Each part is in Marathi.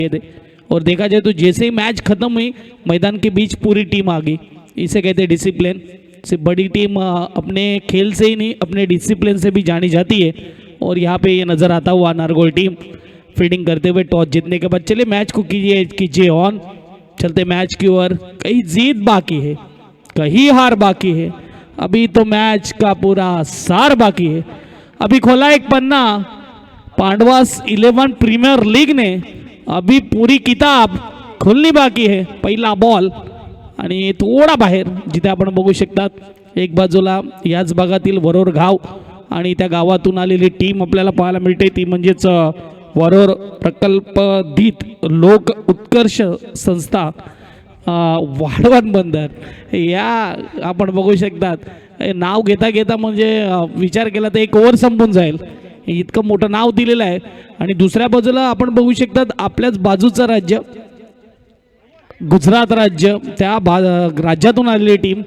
थे। और देखा जाए तो जैसे ही मैच खत्म हुई मैदान के बीच पूरी टीम आ गई। इसे कहते हैं डिसिप्लिन। सिर्फ बड़ी टीम अपने खेल से ही नहीं अपने डिसिप्लिन से भी जानी जाती है। और यहाँ पे ये नज़र आता हुआ नारगोल टीम फील्डिंग करते हुए टॉस जीतने के बाद चलिए मैच को कीजिए कीजिए ऑन। चलते मैच की ओर। कहीं जीत बाकी है, कहीं हार बाकी है, अभी तो मैच का पूरा सार बाकी है। अभी खोला एक पन्ना पांडवास 11 प्रीमियर लीग ने। अभी पूरी किताब खुलनी बाकी है। पहिला बॉल आणि थोडा बाहेर जिथे आपण बघू शकतात एक बाजूला याच भागातील वरोर गाव आणि त्या गावातून आलेली टीम आपल्याला पाहायला मिळते ती म्हणजेच वरोर प्रकल्पधित लोक उत्कर्ष संस्था वाढवण बंदर या आपण बघू शकतात। नाव घेता घेता म्हणजे विचार केला तर एक ओव्हर संपून जाईल इतकं मोठं नाव दिलेलं आहे। आणि दुसऱ्या बाजूला आपण बघू शकतात आपल्याच बाजूचं राज्य गुजरात राज्य त्या राज्यातून आलेली टीम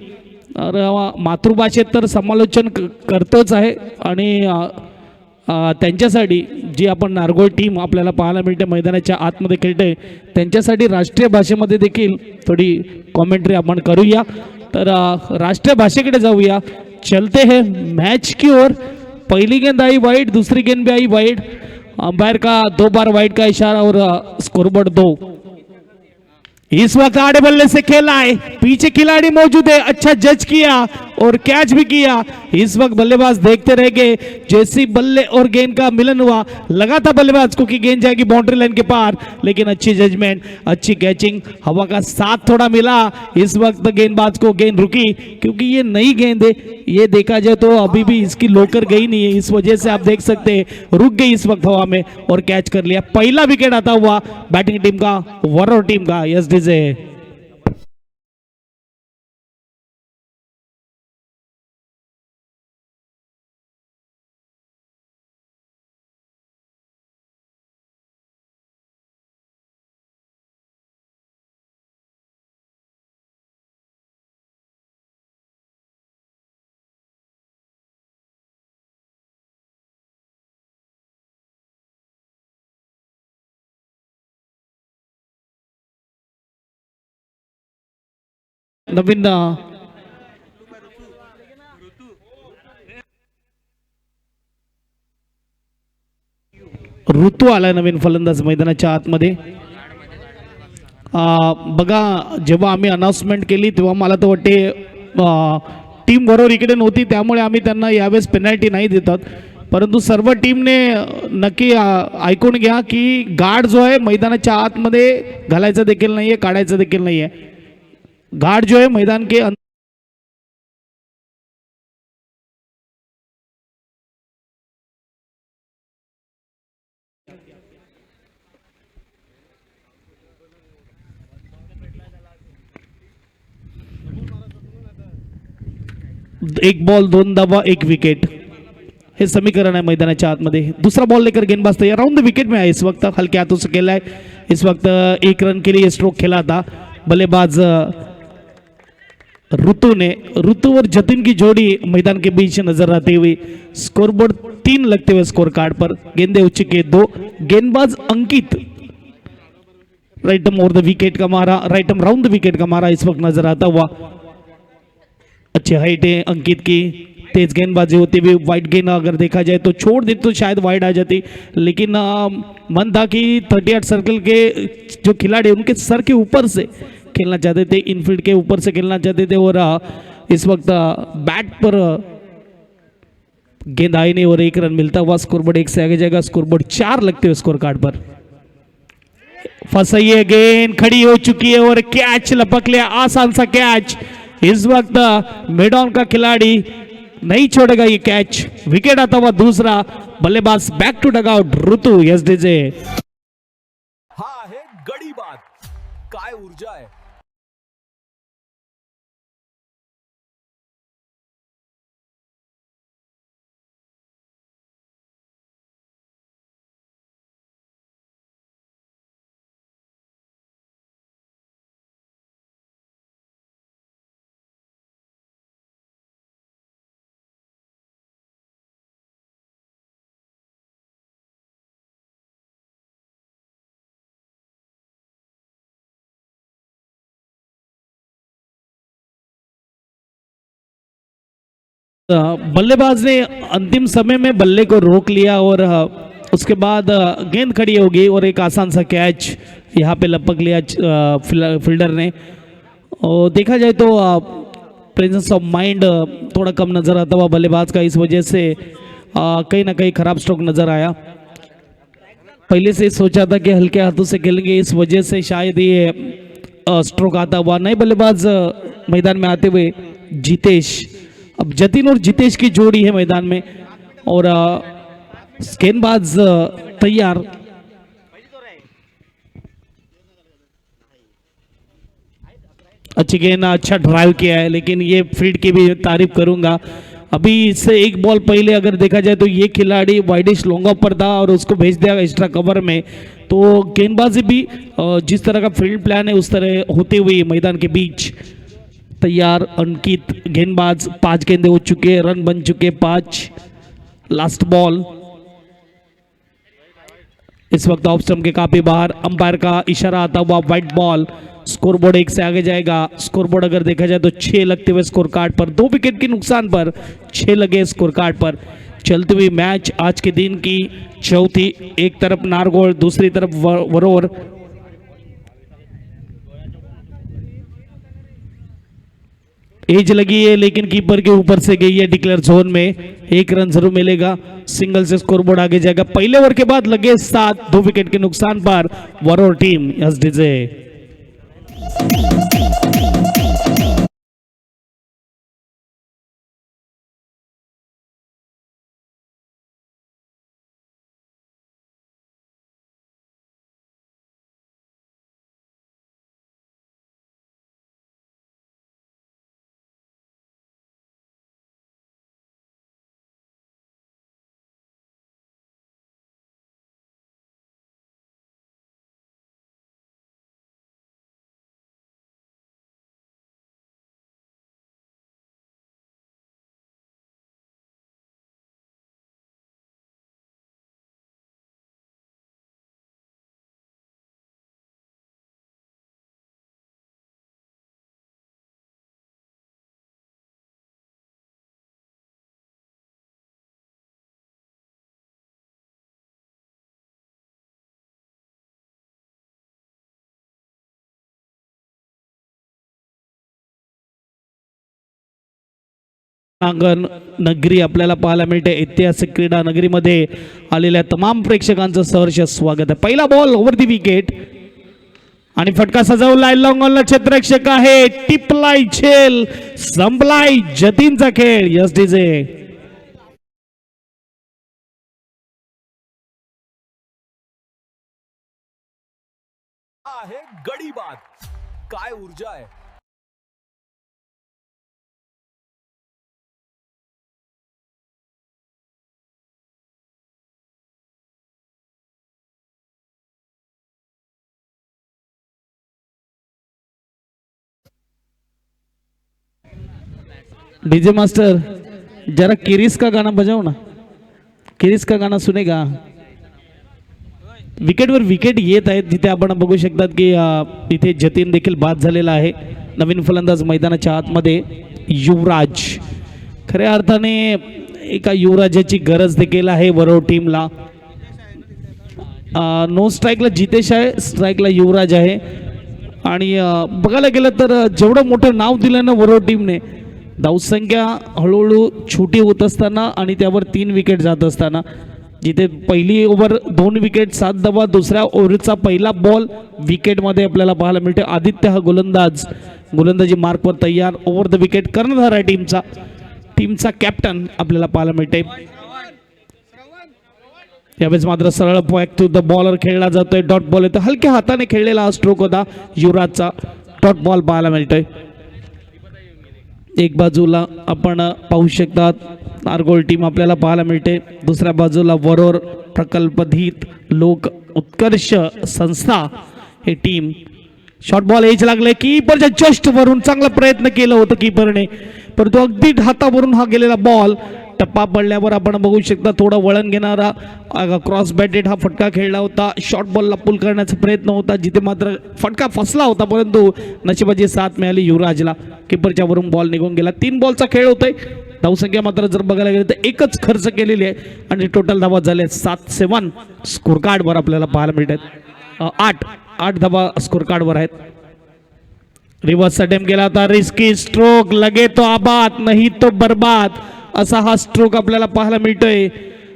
मातृभाषेत तर समालोचन करतच आहे। आणि त्यांच्यासाठी जी आपण नारगोल टीम आपल्याला पाहायला मिळते मैदानाच्या आतमध्ये खेळते त्यांच्यासाठी राष्ट्रीय भाषेमध्ये देखील थोडी कॉमेंट्री आपण करूया। तर राष्ट्रीय भाषेकडे जाऊया। चलते हैं मैच की ओर। पहली गेंद आई वाइड, दूसरी गेंद भी आई वाइड। अंपायर का 2 बार वाइड का इशारा और स्कोरबोर्ड 2। इस वक्त आड़े बल्ले से खेला है, पीछे खिलाड़ी मौजूद है, अच्छा जज किया और कैच भी किया। इस वक्त बल्लेबाज देखते रह गए जैसी बल्ले और गेंद का मिलन हुआ लगा था बल्लेबाज को कि गेंद जाएगी बाउंड्री लाइन के पार, लेकिन अच्छी जजमेंट अच्छी कैचिंग हवा का साथ थोड़ा मिला। इस वक्त गेंदबाज को गेंद रुकी क्योंकि ये नई गेंद है, ये देखा जाए तो अभी भी इसकी लोकर गई नहीं है, इस वजह से आप देख सकते हैं रुक गई इस वक्त हवा में और कैच कर लिया। पहला विकेट आता हुआ बैटिंग टीम का वरोर टीम का। यस डीजे नवीन ऋतू आलाय नवीन फलंदाज मैदानाच्या आतमध्ये। बघा जेव्हा आम्ही अनाउन्समेंट केली तेव्हा मला तर वाटते टीम बरोबर इकडे नव्हती त्यामुळे आम्ही त्यांना यावेळेस पेनल्टी नाही देतात। परंतु सर्व टीमने नक्की ऐकून घ्या की गार्ड जो आहे मैदानाच्या आतमध्ये घालायचा देखील नाहीये काढायचा देखील नाहीये। गार्ड जो है मैदान के एक बॉल 2 धावा 1 विकेट हे समीकरण है मैदानाच्या आतमध्ये। दूसरा बॉल लेकर गेंदबाज तैयार राउंड द विकेट में है इस वक्त हल्के हाथों से खेला है। इस वक्त 1 रन के लिए स्ट्रोक खेला था बल्लेबाज ऋतु और जतिन की जोड़ी मैदान के बीच नजर आती हुई। स्कोरबोर्ड 3 लगते हुए स्कोर कार्ड पर गेंदे उच्च के 2। गेंदबाज अंकित राइट ओवर द विकेट का मारा राइट राउंड द विकेट का मारा इस वक्त नजर आता हुआ। अच्छी हाइट है अंकित की, तेज गेंदबाजी होती हुई। वाइड गेंद अगर देखा जाए तो छोड़ दे तो शायद वाइड आ जाती, लेकिन मन था कि 38 सर्कल के जो खिलाड़ी उनके सर के ऊपर से खेलना चाहते थे, इनफील्ड के ऊपर से खेलना चाहते थे। और इस वक्त बैट पर गेंद आई नहीं और 1 रन मिलता हुआ स्कोरबोर्ड 1 से आगे जाएगा। स्कोरबोर्ड 4 लगते हुए स्कोर कार्ड पर। फंसाई है गेंद खड़ी हो चुकी है और कैच लपक लिया आसान सा कैच। इस वक्त मिड ऑन का खिलाड़ी नहीं छोड़ेगा ये कैच। विकेट आता हुआ दूसरा बल्लेबाज back to dugout Ritu. Yes DJ हा आहे गडी बाद काय ऊर्जा आहे। बल्लेबाज ने अंतिम समय में बल्ले को रोक लिया और उसके बाद गेंद खड़ी होगी और एक आसान सा कैच यहाँ पे लपक लिया फील्डर ने। और देखा जाए तो प्रेजेंस ऑफ माइंड थोड़ा कम नज़र आता हुआ बल्लेबाज का, इस वजह से कहीं ना कहीं खराब स्ट्रोक नज़र आया। पहले से सोचा था कि हल्के हाथों से खेलेंगे, इस वजह से शायद ये स्ट्रोक आता हुआ। नए बल्लेबाज मैदान में आते हुए जितेश, अब जतिन और जितेश की जोड़ी है मैदान में और गेंदबाज तैयार। अच्छी गेंद, अच्छा ड्राइव किया है, लेकिन ये फील्ड की भी तारीफ करूंगा। अभी इससे एक बॉल पहले अगर देखा जाए तो ये खिलाड़ी वाइडिश लॉन्ग पर था और उसको भेज दिया एक्स्ट्रा कवर में, तो गेंदबाजी भी जिस तरह का फील्ड प्लान है उस तरह होते हुए मैदान के बीच तैयार। अंकित गेंदबाज, 5 गेंदे हो चुके, रन बन चुके 5। लास्ट बॉल इस वक्त ऑफ स्टंप के काफी बाहर, अंपायर का इशारा आता हुआ व्हाइट बॉल। स्कोरबोर्ड 1 से आगे जाएगा। स्कोरबोर्ड अगर देखा जाए तो 6 लगते हुए स्कोर कार्ड पर, 2 विकेट के नुकसान पर 6 लगे स्कोर कार्ड पर। चलती हुई मैच आज के दिन की चौथी, एक तरफ नारगोल दूसरी तरफ वरोर। एज लगी है लेकिन कीपर के ऊपर से गई है डिक्लेयर जोन में, 1 रन जरूर मिलेगा। सिंगल से स्कोरबोर्ड आगे जाएगा। पहले ओवर के बाद लगे 7, 2 विकेट के नुकसान पर वरोर टीम यस डीजे। अंगण नगरी आपल्याला पाहायला मिळते। ऐतिहासिक क्रीडा नगरीमध्ये आलेल्या तमाम प्रेक्षकांचं सहर्ष स्वागत आहे। पहिला बॉल ओव्हर दी विकेट आणि फटका सजवलाय, लॉंग ऑनला क्षेत्ररक्षक आहे, टिपलाय झेल, संपलाय जतीनचा खेळ यस डीजे। आहे गडी बाद, काय ऊर्जा आहे। डीजे मास्टर जरा किरीस का गाना बजाओ ना, किरीस का गाना सुनेगा। विकेटवर विकेट येत आहेत, जिथे आपण बघू शकतात की इथे जतीन देखील बाद झालेला आहे। नवीन फलंदाज मैदानाच्या आतमध्ये युवराज, खऱ्या अर्थाने एका युवराजाची गरज देखील आहे वरोर टीमला। नो स्ट्राईकला जितेश आहे, स्ट्राईकला युवराज आहे। आणि बघायला गेलं तर जेवढं मोठं नाव दिलं ना वरोर टीमने, धावसंख्या हळूहळू छोटी होत असताना आणि त्यावर 3 विकेट जात असताना, जिथे पहिली ओव्हर 2 विकेट 7 धावा, दुसऱ्या ओव्हरचा पहिला बॉल विकेटमध्ये आपल्याला पाहायला मिळते। आदित्य हा गोलंदाजी मार्कवर तयार, ओव्हर द विकेट कर्णधार आहे टीमचा कॅप्टन आपल्याला पाहायला मिळते। यावेळेस मात्र सरळ बॅक टू द बॉलर खेळला जातोय, डॉट बॉल येतो, हलक्या हाताने खेळलेला हा स्ट्रोक होता युवराजचा, डॉट बॉल पाहायला मिळतोय। एक बाजूला आपण पाहू शकतात नारगोल टीम आपल्याला पाहायला मिळते, दुसऱ्या बाजूला वरोर प्रकल्पधीत लोक उत्कर्ष संस्था हे टीम। शॉर्ट बॉल एज लागले, कीपरच्या जस्ट वरून चांगला प्रयत्न केला होता कीपरने, परंतु अगदी हातावरून हा गेलेला बॉल टप्पा पडल्यावर आपण बघू शकता थोडा वळण घेणारा क्रॉस बॅटेड हा फटका खेळला होता। शॉर्ट बॉलला पुल करण्याचा प्रयत्न होता, जिथे मात्र फटका फसला होता, परंतु नशिबाची साथ मिळाली युवराजला, कीपरच्या वरून बॉल निघून गेला। 3 बॉलचा खेळ होतोय, धावसंख्या मात्र जर बघायला गेलं तर एकच खर्च केलेली आहे आणि टोटल धावा झाले 7-7 स्कोर कार्डवर आपल्याला पाहायला मिळतात. 8 धावा स्कोर कार्डवर आहेत. रिव्हर्स अटेम्प्ट केला होता, रिस्की स्ट्रोक, लगे तो आबाद नाही तो बर्बाद असा हा स्ट्रोक आपल्याला पाहायला मिळतोय.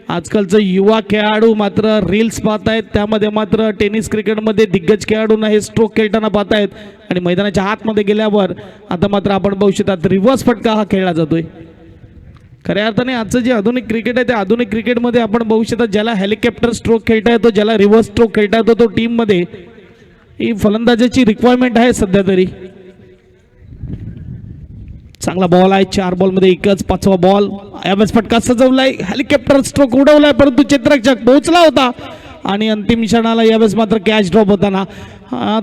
आजकालचं युवा खेळाडू मात्र रील्स पाहतायत, त्यामध्ये मात्र टेनिस क्रिकेटमध्ये दिग्गज खेळाडूंना हे स्ट्रोक खेळताना पाहतायत आणि मैदानाच्या आतमध्ये गेल्यावर आता मात्र आपण बघू शकतात रिव्हर्स फटका हा खेळला जातोय. खऱ्या अर्थाने आजचं जे आधुनिक क्रिकेट आहे त्या आधुनिक क्रिकेटमध्ये आपण बघू शकता ज्याला हेलिकॉप्टर स्ट्रोक खेळता येतो, ज्याला रिव्हर्स स्ट्रोक खेळता येतो, तो टीममध्ये ही फलंदाजाची रिक्वायरमेंट आहे सध्या तरी. चांगला बॉल आहे, 4 बॉलमध्ये एकच 5वा बॉल. यावेळेस फटका सजवलाय, हेलिकॉप्टर स्ट्रोक उडवलाय परंतु क्षेत्ररक्षक पोहोचला होता आणि अंतिम क्षणाला यावेळेस मात्र कॅच ड्रॉप होताना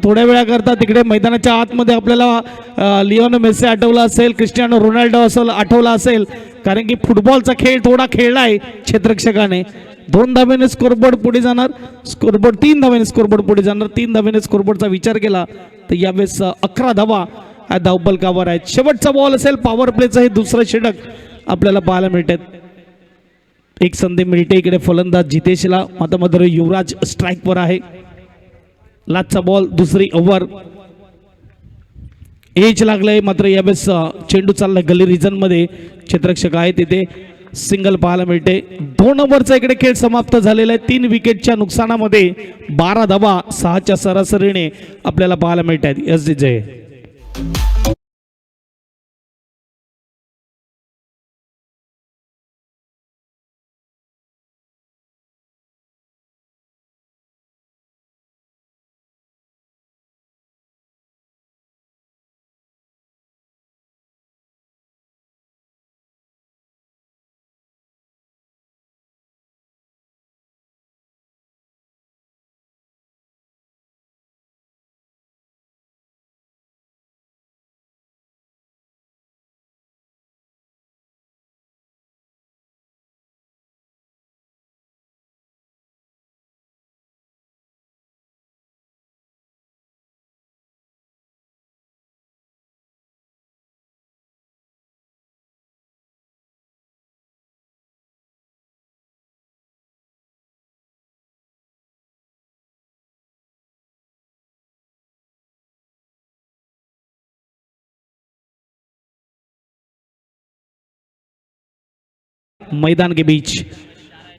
थोड्या वेळाकरता तिकडे मैदानाच्या आतमध्ये आपल्याला लिओनो मेसी आठवला असेल, क्रिस्टियानो रोनाल्डो असेल आठवला असेल, कारण की फुटबॉलचा खेळ थोडा खेळलाय क्षेत्ररक्षकाने. 2 धावेने स्कोरबोर्ड पुढे जाणार, स्कोरबोर्ड 3 धावेने स्कोरबोर्ड पुढे जाणार. 3 धावेने स्कोरबोर्डचा विचार केला तर यावेळेस 11 धावा धावबलकावर आहेत. शेवटचा बॉल असेल पॉवर प्लेचं हे दुसरं षटक आपल्याला पाहायला मिळतात. एक संधी मिळते इकडे फलंदाज जितेशला, आता मात्र युवराज स्ट्राईकवर आहे. लास्टचा बॉल, दुसरी ओव्हर. एज लागलंय मात्र यावेळेस चेंडू चाललाय गली रिजन मध्ये, क्षेत्ररक्षक आहे तिथे सिंगल पाहायला मिळते. 2 ओव्हरचा इकडे खेळ समाप्त झालेला आहे. 3 विकेटच्या नुकसानामध्ये 12 धावा 6च्या सरासरीने आपल्याला पाहायला मिळतात. यस जय मैदान के बीच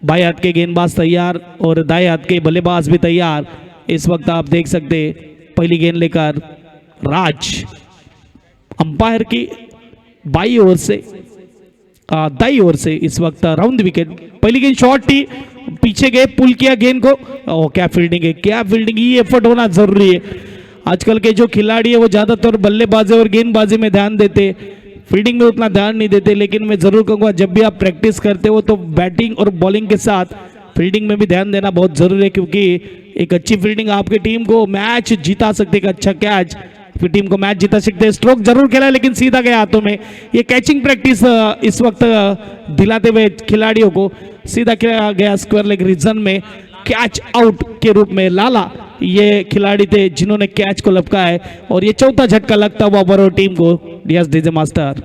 बाएं हाथ के गेंदबाज तैयार और दाएं हाथ के बल्लेबाज भी तैयार. इस वक्त आप देख सकते पहली गेंद लेकर राज अंपायर की बाई ओर से दाई ओर से इस वक्त राउंड विकेट. पहली गेंद शॉर्ट थी, पीछे गए, पुल किया गेंद को. ओ क्या फील्डिंग है, क्या फील्डिंग, ये एफर्ट होना जरूरी है. आजकल के जो खिलाड़ी है वो ज्यादातर बल्लेबाजी और गेंदबाजी में ध्यान देते, फील्डिंग में उतना ध्यान नहीं देते. लेकिन मैं जरूर कहूँगा जब भी आप प्रैक्टिस करते हो तो बैटिंग और बॉलिंग के साथ फील्डिंग में भी ध्यान देना बहुत जरूरी है, क्योंकि एक अच्छी फील्डिंग आपकी टीम को मैच जिता सकती है. अच्छा कैच फिर टीम को मैच जिता सकते हैं. स्ट्रोक जरूर खेला लेकिन सीधा गया हाथों में. ये कैचिंग प्रैक्टिस इस वक्त दिलाते हुए खिलाड़ियों को सीधा खेला गया स्क्वायर लेग रीजन में. कैच आउट के रूप में लाला ये खिलाड़ी थे जिन्होंने कैच को लपका है और ये चौथा झटका लगता हुआ बरो टीम को. Yes DJ master.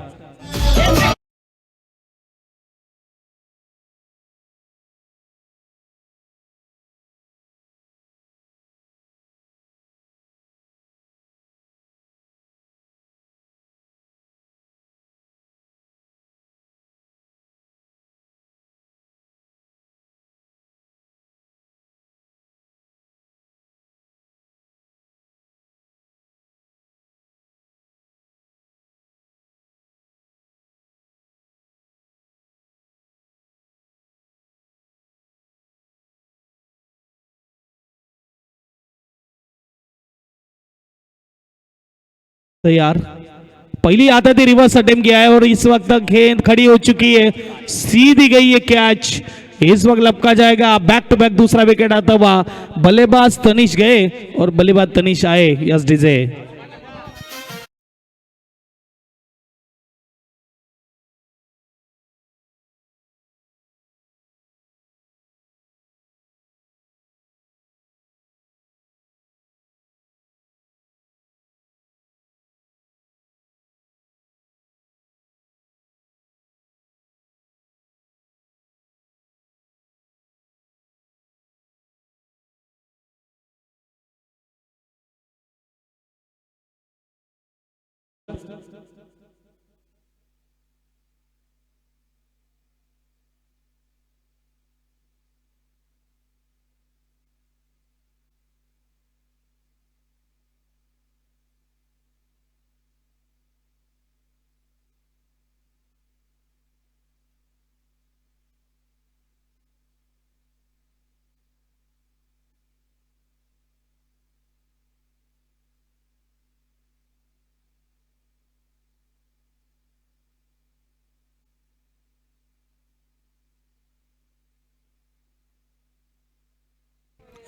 तैयार. पहली आता थी रिवर्स अटेम्प्ट किया है और इस वक्त गेंद खड़ी हो चुकी है, सीधी गई है कैच. इस वक्त लपका जाएगा. बैक टू बैक दूसरा विकेट आता हुआ. बल्लेबाज तनिष गए और बल्लेबाज तनिष आए. Yes DJ.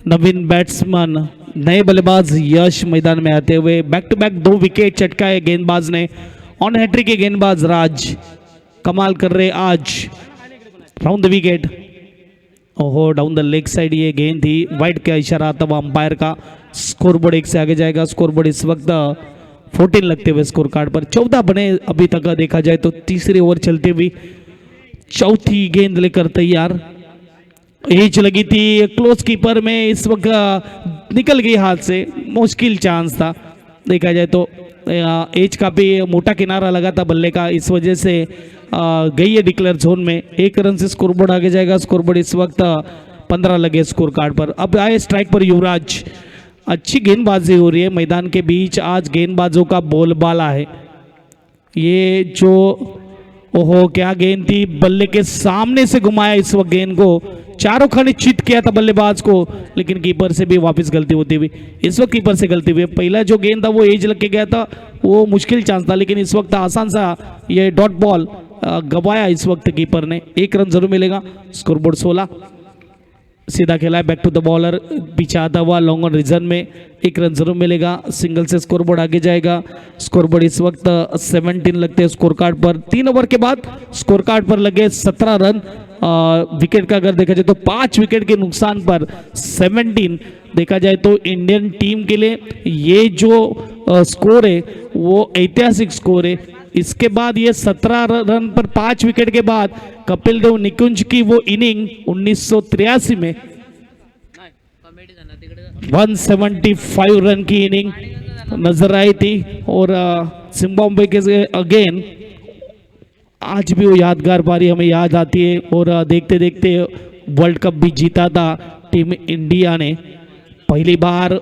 नवीन बैट्समैन नए बल्लेबाज यश मैदान में आते हुए बैक टू बैक 2 विकेट चटकाए गेंदबाज ने। ऑन हैट्रिक के गेंदबाज राज कमाल कर रहे आज। Round the wicket. ओहो, डाउन द लेग साइड ये गेंद थी। वाइड का इशारा आता हुआ अंपायर का। स्कोरबोर्ड 1 से आगे जाएगा। स्कोरबोर्ड इस वक्त 14 लगते हुए स्कोर कार्ड पर 14 बने अभी तक देखा जाए तो। तीसरी ओवर चलते हुए चौथी गेंद लेकर तैयार। एज लगी थी क्लोज कीपर में, इस वक्त निकल गई हाथ से। मुश्किल चांस था देखा जाए तो। एज का भी मोटा किनारा लगा था बल्ले का, इस वजह से गई है डिक्लेयर जोन में। 1 रन से स्कोरबोर्ड आगे जाएगा। स्कोरबोर्ड इस वक्त 15 लगे स्कोर कार्ड पर। अब आए स्ट्राइक पर युवराज। अच्छी गेंदबाजी हो रही है मैदान के बीच। आज गेंदबाजों का बोलबाला है ये। जो ओहो, क्या गेंद थी। बल्ले के सामने से घुमाया इस वक्त गेंद को। चारों खाने चित किया था बल्लेबाज को, लेकिन कीपर से भी वापस गलती होती हुई। इस वक्त कीपर से गलती हुई। पहला जो गेंद था वो एज लग के गया था, वो मुश्किल चांस था, लेकिन इस वक्त आसान सा ये डॉट बॉल गवाया इस वक्त कीपर ने। 1 रन जरूर मिलेगा। स्कोरबोर्ड 16। सीधा खेला है बैक टू द बॉलर। पीछे आता हुआ लॉन्ग ऑन रीजन में 1 रन जरूर मिलेगा। सिंगल से स्कोरबोर्ड आगे जाएगा। स्कोरबोर्ड इस वक्त 17 लगते हैं स्कोर कार्ड पर। 3 ओवर के बाद स्कोर कार्ड पर लगे 17 रन। विकेट का अगर देखा जाए तो 5 विकेट के नुकसान पर 17 देखा जाए तो इंडियन टीम के लिए ये जो स्कोर है वो ऐतिहासिक स्कोर है। इसके बाद ये 17 रन पर 5 विकेट के बाद कपिल देव निकुंज की वो इनिंग 1983 में 175 रन की इनिंग नजर आई थी। और जिम्बाब्वे के अगेन आज भी वो यादगार पारी हमें याद आती है। और देखते देखते वर्ल्ड कप भी जीता था टीम इंडिया ने। पहली बार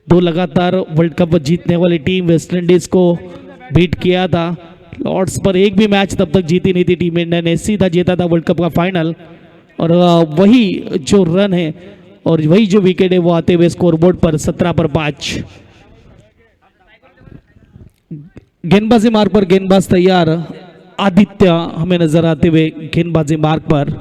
2 लगातार वर्ल्ड कप जीतने वाली टीम वेस्ट इंडीज को बीट किया था। लॉर्ड्स पर एक भी मैच तब तक जीती नहीं थी टीम इंडिया ने। सीधा जीता था वर्ल्ड कप का फाइनल। और वही जो रन है और वही जो विकेट है वो आते हुए स्कोरबोर्ड पर 17 पर 5। गेंदबाजी मार्ग पर गेंदबाज तैयार। आदित्य हमें नजर आते हुए गेंदबाजी मार्ग पर।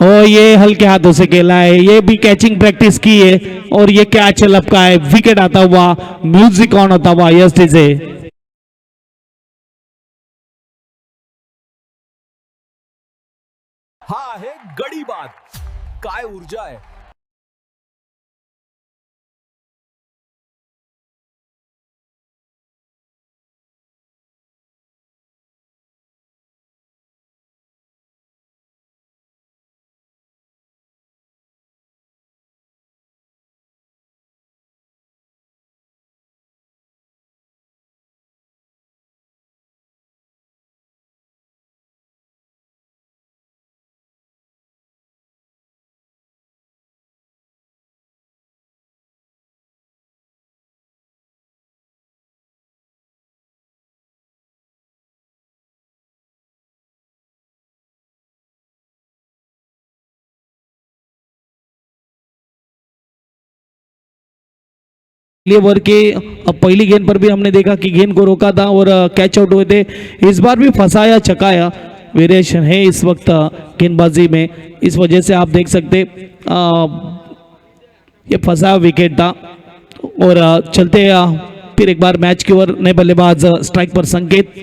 और ये हल्के हाथों से खेला है। ये भी कैचिंग प्रैक्टिस की है। और ये कैच लपका है। विकेट आता हुआ, म्यूजिक ऑन होता हुआ यस से। हा आहे गडी बाद। काय ऊर्जा आहे। ओवर के पहली गेंद पर भी हमने देखा कि गेंद को रोका था और कैच आउट हुए थे। इस बार भी फंसाया चकाया वेरिएशन है इस वक्त गेंदबाजी में। इस वजह से आप देख सकते ये फंसा विकेट था। और चलते फिर एक बार मैच की ओर। नए बल्लेबाज स्ट्राइक पर संकेत।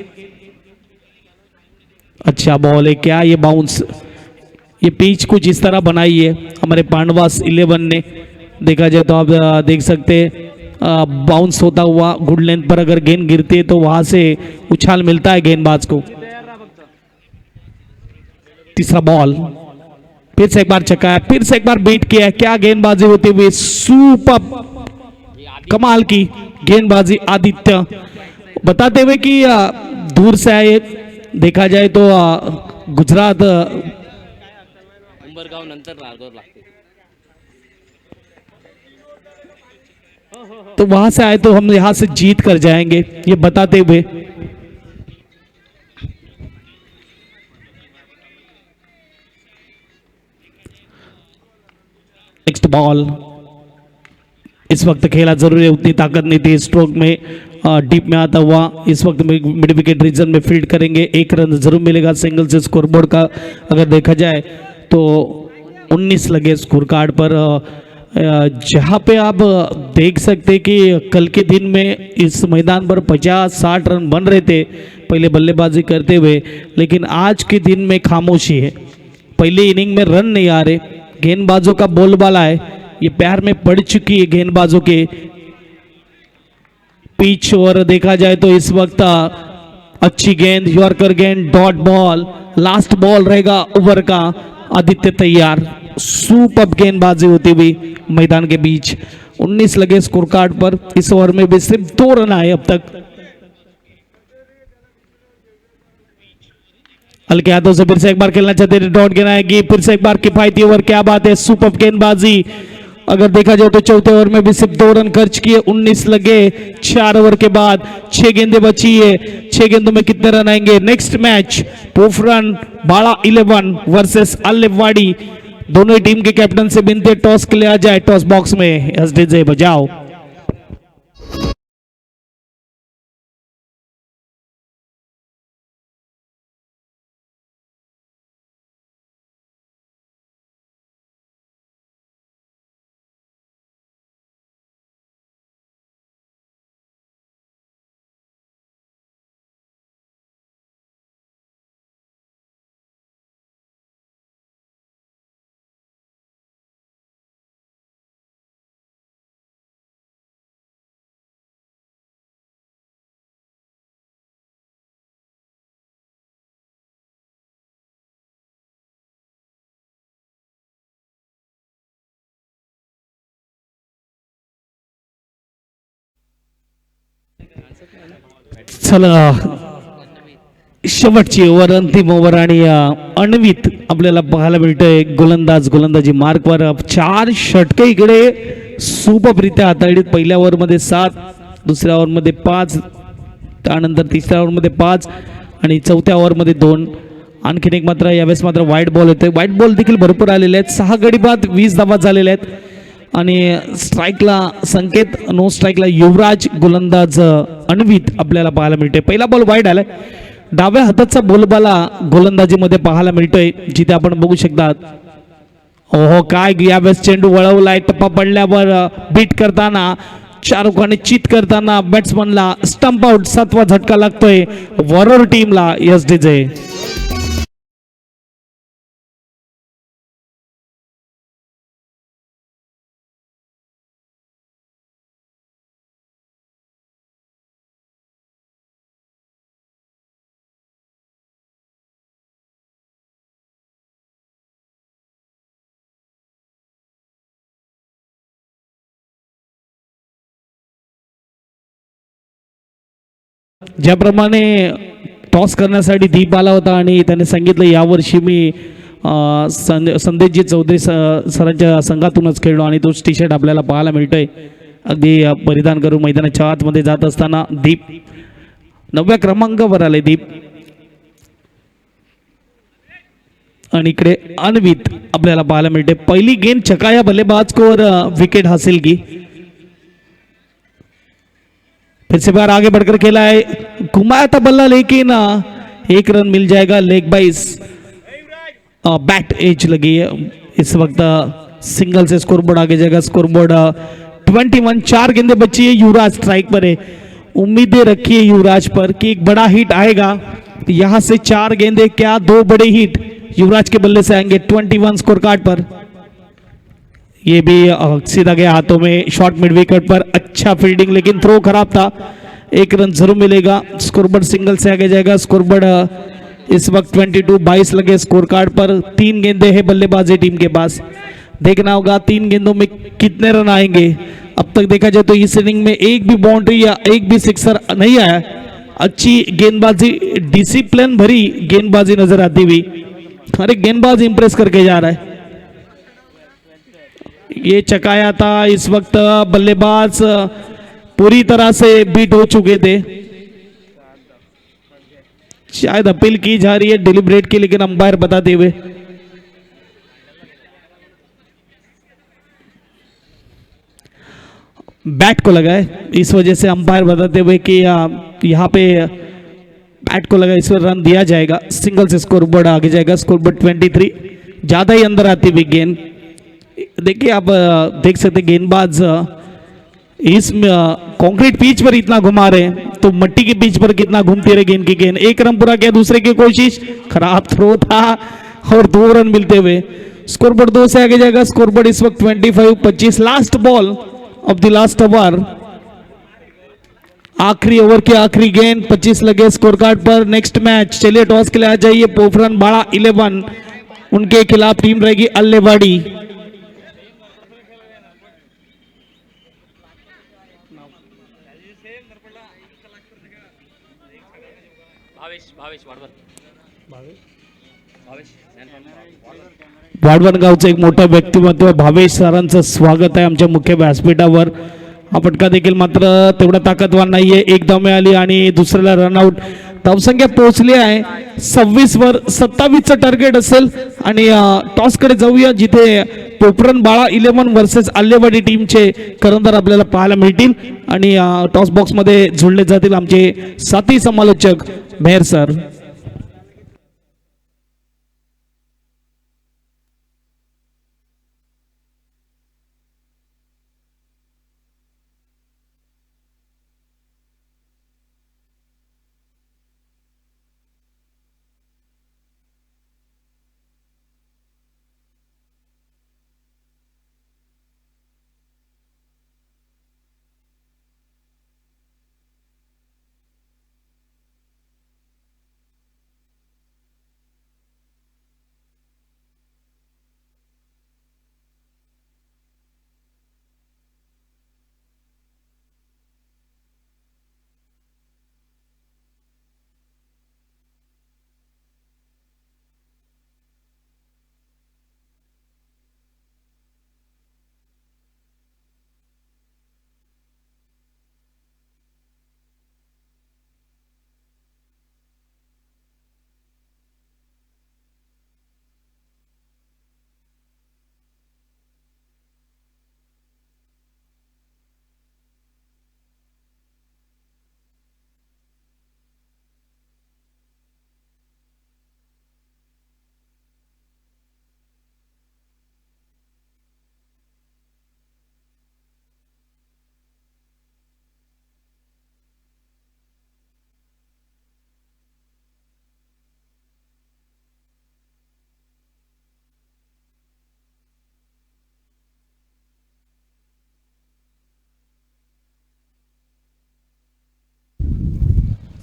अच्छा बॉल है क्या ये बाउंस। ये पिच कुछ इस तरह बनाई है हमारे पांडवास 11 ने। देखा जाए तो आप देख सकते बाउंस होता हुआ गुड लेंथ पर अगर गेंद गिरती है तो वहां से उछाल मिलता है गेंदबाज को। तीसरा बॉल फिर से एक बार चकाया, फिर से एक बार बीट किया, क्या गेंदबाजी होती हुई, सुपर कमाल की गेंदबाजी आदित्य, बताते हुए कि दूर से आए, देखा जाए तो गुजरात उंबरगाव नंतर नागौर लागते. तो वहां से आए तो हम यहां से जीत कर जाएंगे, ये बताते हुए नेक्स्ट बॉल. इस वक्त खेला जरूरी है, उतनी ताकत नहीं थी स्ट्रोक में, डीप में आता हुआ. इस वक्त मिड विकेट रीजन में फील्ड करेंगे, एक रन जरूर मिलेगा सिंगल से. स्कोरबोर्ड का अगर देखा जाए तो 19 लगे स्कोर कार्ड पर, जहां पे आप देख सकते कि कल के दिन में इस मैदान पर 50-60 रन बन रहे थे पहले बल्लेबाजी करते हुए, लेकिन आज के दिन में खामोशी है. पहले इनिंग में रन नहीं आ रहे, गेंदबाजों का बोलबाला है, ये पैर में पड़ चुकी है गेंदबाजों के पिच. और देखा जाए तो इस वक्त अच्छी गेंद, यॉर्कर गेंद, डॉट बॉल, लास्ट बॉल रहेगा ओवर का. आदित्य तैयार, सुपर गेंदबाजी होती हुई मैदान के बीच. 19 लगे स्कोर कार्ड पर, इस ओवर में भी सिर्फ 2 रन आए अब तक. हल्के हाथों से फिर से एक बार खेलना चाहते हैं, डॉट गेंद आएगी, फिर से एक बार किफायती ओवर. क्या बात है, सुपर गेंदबाजी. अगर देखा जाए तो चौथे ओवर में भी सिर्फ 2 रन खर्च किए. 19 लगे 4 ओवर के बाद, 6 गेंदें बची है. 6 गेंदों में कितने रन आएंगे? नेक्स्ट मैच पोफरन बाड़ा 11 वर्सेस अल्लेवाड़ी. दोनों ही टीम के कैप्टन से बिनते टॉस के लिए आ जाए, टॉस बॉक्स में एसडीजे बजाओ. चला शेवटची ओव्हर, अंतिम ओव्हर, आणि अण्वित आपल्याला पाहायला मिळतोय. गोलंदाजी मार्कवर 4 षटके इकडे सुपरित्या हाताळलीत. पहिल्या ओव्हरमध्ये 7, दुसऱ्या ओव्हरमध्ये 5, त्यानंतर तिसऱ्या ओव्हरमध्ये 5 आणि चौथ्या ओव्हरमध्ये 2. आणखीन एक मात्र यावेळेस मात्र व्हाईट बॉल होते. व्हाईट बॉल देखील भरपूर आलेले आहेत. 6 गडी बाद 20 धावा झालेल्या आहेत. आणि स्ट्राईकला संकेत, नो स्ट्राईकला युवराज, गोलंदाज अण्वित आपल्याला पाहायला मिळते. पहिला बॉल वाईड आलाय. डाव्या हाताचा बोलबाला गोलंदाजीमध्ये पाहायला मिळतोय, जिथे आपण बघू शकतात. ओहो, काय यावेळेस चेंडू वळवलाय. टप्पा पडल्यावर बीट करताना, शाहरुखाने चित करताना बॅट्समनला स्टंप आउट. 7वा झटका लागतोय वॉरर टीमला एसडीजे. ज्याप्रमाणे टॉस करण्यासाठी दीप आला होता आणि त्याने सांगितलं यावर्षी मी संदेशजी चौधरी सरांच्या संघातूनच खेळलो, आणि तोच टी शर्ट आपल्याला पाहायला मिळतोय. अगदी परिधान करून मैदानाच्या आतमध्ये जात असताना दीप 9व्या क्रमांकावर आले दीप. आणि इकडे अण्वित आपल्याला पाहायला मिळते. पहिली गेंद चकाया बल्लेबाज को और विकेट हासिल की. फिर से बार आगे बढ़कर खेला है, घुमाया था बल्ला, लेकिन 1 रन मिल जाएगा. लेग बाइस बैट एज लगी है. इस वक्त सिंगल से स्कोरबोर्ड आगे जाएगा. स्कोरबोर्ड 21, 4 गेंदे बची है. युवराज स्ट्राइक पर है. उम्मीदें रखिए युवराज पर कि एक बड़ा हिट आएगा. यहां से 4 गेंदे, क्या 2 बड़े हिट युवराज के बल्ले से आएंगे. 21 स्कोर कार्ड पर. ये भी सीधा गया हाथों में. शॉर्ट मिड विकेट पर, अच्छा फील्डिंग, लेकिन थ्रो खराब था. 1 रन जरूर मिलेगा. स्कोरबोर्ड सिंगल से आगे जाएगा. स्कोरबोर्ड इस वक्त 22 लगे स्कोर कार्ड पर। 3 गेंदें हैं बल्लेबाजी टीम के पास। देखना होगा 3 गेंदों में कितने रन आएंगे। अब तक देखा जाए तो इस इनिंग में एक भी बाउंड्री या एक भी सिक्सर नहीं आया। अच्छी गेंदबाजी, डिसिप्लिन भरी गेंदबाजी नजर आती हुई। हर एक गेंदबाज इंप्रेस करके जा रहा है। ये चकाया था, इस वक्त बल्लेबाज पूरी तरह से बीट हो चुके थे। शायद अपील की जा रही है डिलिब्रेट की, लेकिन अंपायर बताते हुए बैट को लगा है, इस वजह से अंपायर बताते हुए कि यहाँ पे बैट को लगा, इस पर रन दिया जाएगा। सिंगल से स्कोर बोर्ड आगे जाएगा। स्कोर बोर्ड 23, ज्यादा ही अंदर आती हुई गेंद। देखिए आप देख सकते गेंदबाज इस कंक्रीट पिच पर इतना घुमा रहे हैं, तो मिट्टी के पिच पर कितना घूमती रहे गेंद की गेंद। एक रन पूरा किया, दूसरे की कोशिश, खराब थ्रो था और 2 रन मिलते हुए स्कोर बोर्ड 2 से आगे जाएगा। स्कोर बोर्ड इस वक्त 25। Last ball of the last over, आखिरी ओवर की आखिरी गेंद। 25 लगे स्कोर कार्ड पर। नेक्स्ट मैच, चलिए टॉस के लिए आ जाइए। पोखरन बाड़ा 11, उनके खिलाफ टीम रहेगी अल्लेवाड़ी। वाढवण गावचं एक मोठं व्यक्तिमत्व भावेश सरांचं स्वागत आहे आमच्या मुख्य व्यासपीठावर। हा फटका देखील मात्र तेवढा ताकदवार नाहीये। एकदा मिळाली आणि दुसऱ्याला रनआउट। धावसंख्या पोहोचली आहे 26 वर। 27चं टार्गेट असेल आणि टॉस कडे जाऊया, जिथे पोखरण बाळा 11 वर्सेस आल्लेवाडी टीमचे करंदार आपल्याला पाहायला मिळतील आणि टॉस बॉक्स मध्ये जुळले जातील आमचे साथी समालोचक मेहर सर।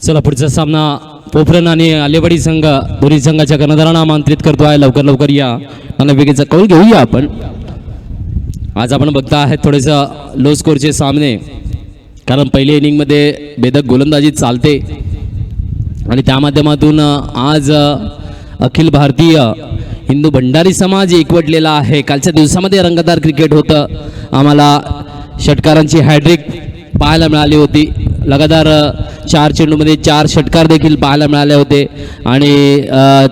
चला पुढचा सामना पोखरण आणि आलेवाडी संघ दोन्ही संघाच्या कर्णधारांना आमंत्रित करतो आहे। लवकर या नाणेफेकीचा कौल घेऊया आपण। आज आपण बघता आहे थोडेसं लो स्कोरचे सामने, कारण पहिल्या इनिंगमध्ये बेधक गोलंदाजी चालते आणि त्या माध्यमातून आज अखिल भारतीय हिंदू भंडारी समाज एकवटलेला आहे। कालच्या दिवसामध्ये रंगतदार क्रिकेट होतं, आम्हाला षटकारांची हॅट्रिक पाहायला मिळाली होती। लगातार 4 चेंडूमध्ये 4 षटकार देखील पाहायला मिळाले होते आणि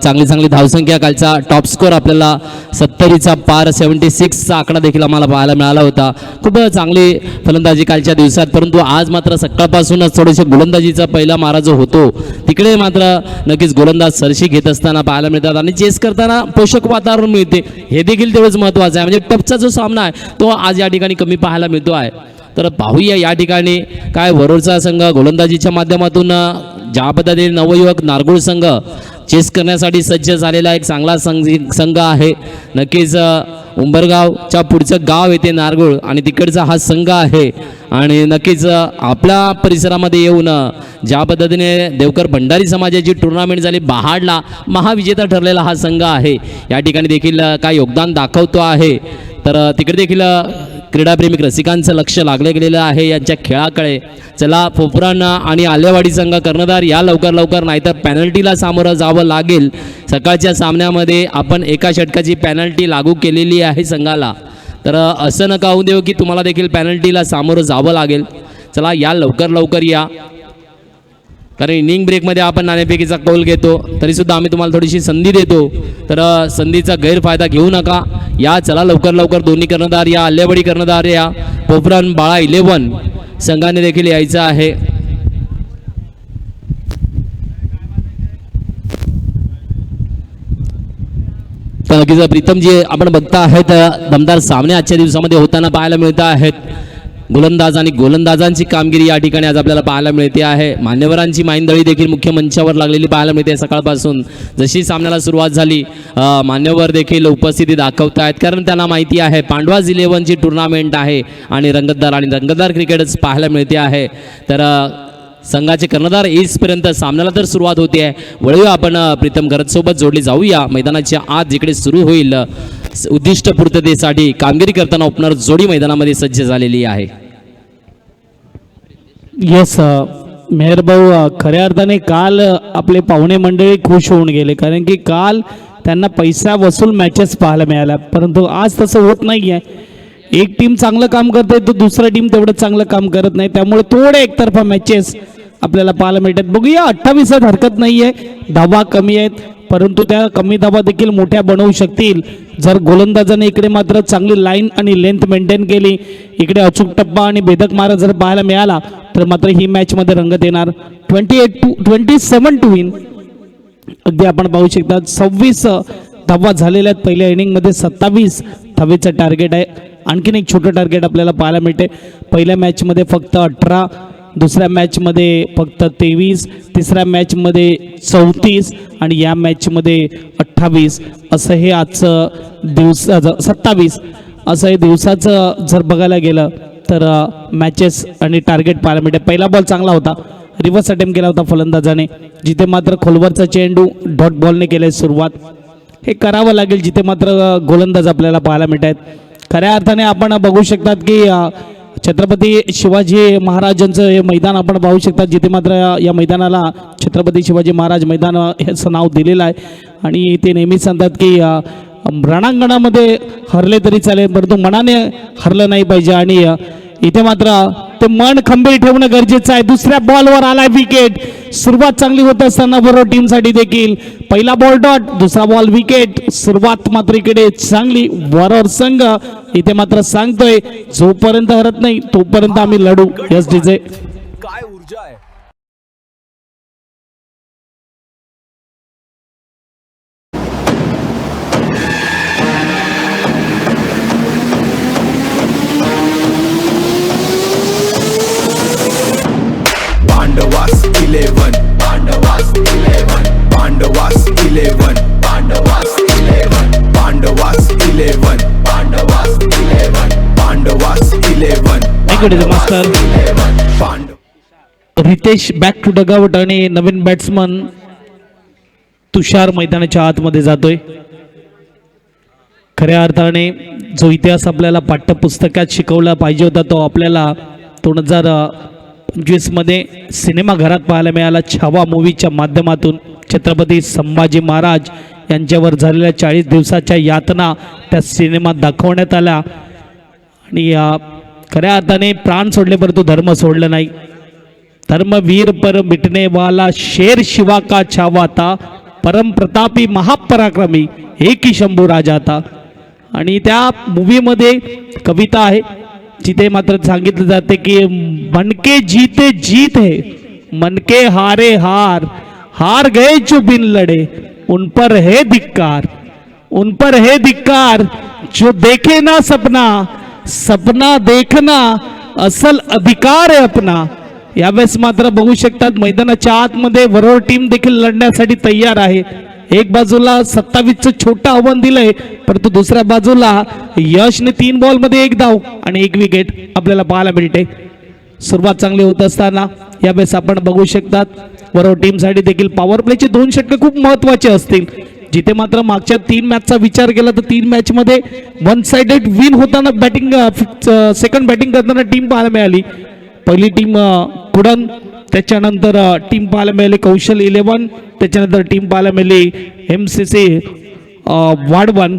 चांगली धावसंख्या, कालचा टॉप स्कोर आपल्याला 70चा पार 76चा आकडा देखील आम्हाला पाहायला मिळाला होता। खूप चांगली फलंदाजी कालच्या दिवसात, परंतु आज मात्र सकाळपासूनच थोडेसे गोलंदाजीचा पहिला मारा जो होतो तिकडे मात्र नक्कीच गोलंदाज सरशी घेत असताना पाहायला मिळतात आणि चेस करताना पोषक वातावरण मिळते, हे देखील तेवढंच महत्त्वाचं आहे। म्हणजे टपचा जो सामना आहे तो आज या ठिकाणी कमी पाहायला मिळतो आहे। तर पाहूया या ठिकाणी काय वरोरचा संघ गोलंदाजीच्या माध्यमातून ज्या पद्धतीने नवयुवक नारगोळ संघ चेस करण्यासाठी सज्ज झालेला एक चांगला संघ आहे। नक्कीच उंबरगावच्या पुढचं गाव येते नारगुळ आणि तिकडचा हा संघ आहे. आणि नक्कीच आपल्या परिसरामध्ये येऊन ज्या पद्धतीने देवकर भंडारी समाजाची टुर्नामेंट झाली, महाडला महाविजेता ठरलेला हा संघ आहे. या ठिकाणी देखील काय योगदान दाखवतो आहे. तर तिकडे देखील क्रीडाप्रेमी रसिकांचं लक्ष लागले गेलेलं आहे यांच्या खेळाकडे. चला पोपरांना आणि आलेवाडी संघ कर्णधार या लवकर नाहीतर पॅनल्टीला सामोरं जावं लागेल. सकाळच्या सामन्यामध्ये आपण एका षटकाची पॅनल्टी लागू केलेली आहे संघाला. तर असं नका होऊ देऊ की तुम्हाला देखील पॅनल्टीला सामोरं जावं लागेल. चला या लवकर या, कारण इनिंग ब्रेकमध्ये आपण नाणेफेकीचा कौल घेतो तरीसुद्धा आम्ही तुम्हाला थोडीशी संधी देतो. तर संधीचा गैरफायदा घेऊ नका. या चला लवकर दोन्ही कर्णधार या, आल्लेवाडी कर्णधार या, पोपरान बाळा 11 संघाने देखील यायचं आहे. तर नक्कीच प्रीतम जे आपण बघता आहेत दमदार सामने आजच्या दिवसामध्ये होताना पाहायला मिळत आहेत. गोलंदाज आणि गोलंदाजांची कामगिरी या ठिकाणी आज आपल्याला पाहायला मिळते आहे. मान्यवरांची माईंदळी देखील मुख्य मंचावर लागलेली पाहायला मिळते. सकाळपासून जशी सामन्याला सुरुवात झाली मान्यवर देखील उपस्थिती दाखवत आहेत, कारण त्यांना माहिती आहे पांडवाज 11ची टुर्नामेंट आहे आणि रंगतदार क्रिकेटच पाहायला मिळते आहे. तर संघाचे कर्णधार येईपर्यंत सामन्याला तर सुरुवात होते आहे. वळूया आपण प्रीतम गरजसोबत जोडली जाऊया मैदानाच्या आत जिकडे सुरू होईल उद्दिष्ट पूर्ततेसाठी कामगिरी करताना ओपनर जोडी मैदानामध्ये सज्ज झालेली आहे. येस मेहर भाऊ, खऱ्या अर्थाने काल आपले पाहुणे मंडळी खुश होऊन गेले, कारण की काल त्यांना पैसा वसूल मॅचेस पाहायला मिळाल्या. परंतु आज तसं होत नाही आहे. एक टीम चांगलं काम करते तर दुसरा टीम तेवढं चांगलं काम करत नाही, त्यामुळे थोडे एकतर्फा मॅचेस आपल्याला पाहायला मिळतात. बघूया 28 हरकत नाही आहे, धावा कमी आहेत, परंतु त्या कमी धावा देखील मोठ्या बनवू शकतील जर गोलंदाजाने इकडे मात्र चांगली लाईन आणि लेंथ मेंटेन केली. इकडे अचूक टप्पा आणि भेदक मारा जर पाहायला मिळाला तर मात्र ही मॅचमध्ये रंगत येणार. 27 टू विन. अगदी आपण पाहू शकता 26 धावा झालेल्या आहेत पहिल्या इनिंगमध्ये. 27 धावेचं टार्गेट आहे. आणखीन एक छोटं टार्गेट आपल्याला पाहायला मिळते. पहिल्या मॅचमध्ये फक्त 18, दुसऱ्या मॅचमध्ये फक्त 23, तिसऱ्या मॅचमध्ये 34 आणि या मॅचमध्ये 28. असं हे आजचं 27 असं हे दिवसाचं जर बघायला गेलं तर मॅचेस आणि टार्गेट पाहायला मिळते. पहिला बॉल चांगला होता, रिव्हर्स अटेम्प्ट केला होता फलंदाजाने, जिथे मात्र खोलवरचा चेंडू डॉट बॉलने केले सुरुवात. हे करावं लागेल जिथे मात्र गोलंदाज आपल्याला पाहायला मिळत आहेत. खऱ्या अर्थाने आपण बघू शकतात की छत्रपती शिवाजी महाराजांचं हे मैदान आपण पाहू शकतात, जिथे मात्र या मैदानाला छत्रपती शिवाजी महाराज मैदान हेचं नाव दिलेलं आहे. आणि ते नेहमीच सांगतात की रणांगणामध्ये हरले तरी चालेल, परंतु मनाने हरलं नाही पाहिजे. आणि इथे मात्र ते मन खंबीर ठेवणं गरजेचं आहे. दुसऱ्या बॉलवर आलाय विकेट. सुरुवात चांगली होत असताना बरोबर टीमसाठी देखील पहिला बॉल डॉट, दुसरा बॉल विकेट. सुरुवात मात्र इकडे चांगली. वरवर संघ इथे मात्र सांगतोय जोपर्यंत हरत नाही तोपर्यंत आम्ही लढू. Yes DJ. काय ऊर्जा आहे. Pandavas 11 Pandavas 11 Pandavas 11 Pandavas 11 Pandavas 11 Pandavas 11 Pandavas 11 master Ritesh back to dugout आणि नवीन बॅट्समन तुषार मैदानाच्या आतमध्ये जातोय. खऱ्या अर्थाने जो इतिहास आपल्याला पाठ्यपुस्तकात शिकवला पाहिजे होता तो आपल्याला 2025 मध्ये सिनेमाघरात पाहायला मिळाला. छावा मूवीच्या माध्यमातून छत्रपती संभाजी महाराज यांच्यावर झालेल्या 40 दिवसाच्या यातना त्या सिनेमात दाखवण्यात आल्या. आणि खऱ्या अर्थाने प्राण सोडले परंतु धर्म सोडलं नाही. धर्मवीर पर मिटने वाला शेर शिवा का छावा था, परम प्रतापी महापराक्रमी एक ही शंभू राजा था. आणि त्या मूवीमध्ये कविता आहे जिथे मात्र सांगितलं जाते की मनके जीते जीत है, मनके हारे हार, हार गए जो बिन लड़े, उन पर है धिक्कार, उन पर है धिक्कार जो देखे ना सपना, सपना देखना असल अधिकार आहे अपना. यावेळेस मात्र बघू शकतात मैदानाच्या आतमध्ये बरोबर टीम देखील लढण्यासाठी तयार आहे. एक बाजूला 27चं छोटं आव्हान दिलंय, परंतु दुसऱ्या बाजूला यशने 3 बॉलमध्ये 1 धाव आणि 1 विकेट आपल्याला पाहायला मिळते. सुरुवात चांगली होत असताना यावेळेस आपण बघू शकतात बरोबर टीमसाठी देखील पॉवर प्लेचे 2 षटके खूप महत्त्वाचे असतील. जिथे मात्र मागच्या 3 मॅचचा विचार केला तर 3 मॅचमध्ये वन साइडेड विन होताना बॅटिंग सेकंड बॅटिंग करताना टीम पाहायला मिळाली. पहिली टीम कुडन, त्याच्यानंतर टीम पाहायला मिळाली कौशल 11, त्याच्यानंतर टीम पाहायला मिळाली MCC वाढवण.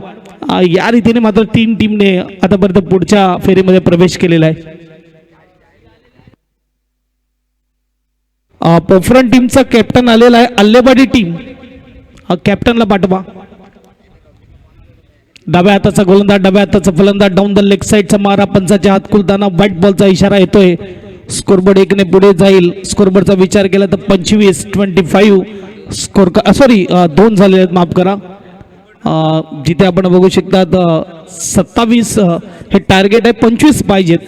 या रीतीने मात्र 3 टीमने आतापर्यंत पुढच्या फेरीमध्ये प्रवेश केलेला आहे. पोफरन टीमचा कॅप्टन आलेला आहे, अल्लेवाडी टीम. कॅप्टनला पाठवा. डाव्या हाताचा गोलंदाज, डाव्या हाताचा फलंदाज, डाऊन द लेग साईडचा मारा, पंचाच्या हात खुलताना व्हाईट बॉलचा इशारा येतोय. स्कोरबोर्ड 1 ने पुढे जाईल. स्कोरबोर्डचा विचार केला तर 25 स्कोर 2 झाले आहेत, माफ करा. जिथे आपण बघू शकतात 27 हे टार्गेट आहे, 25 पाहिजेत.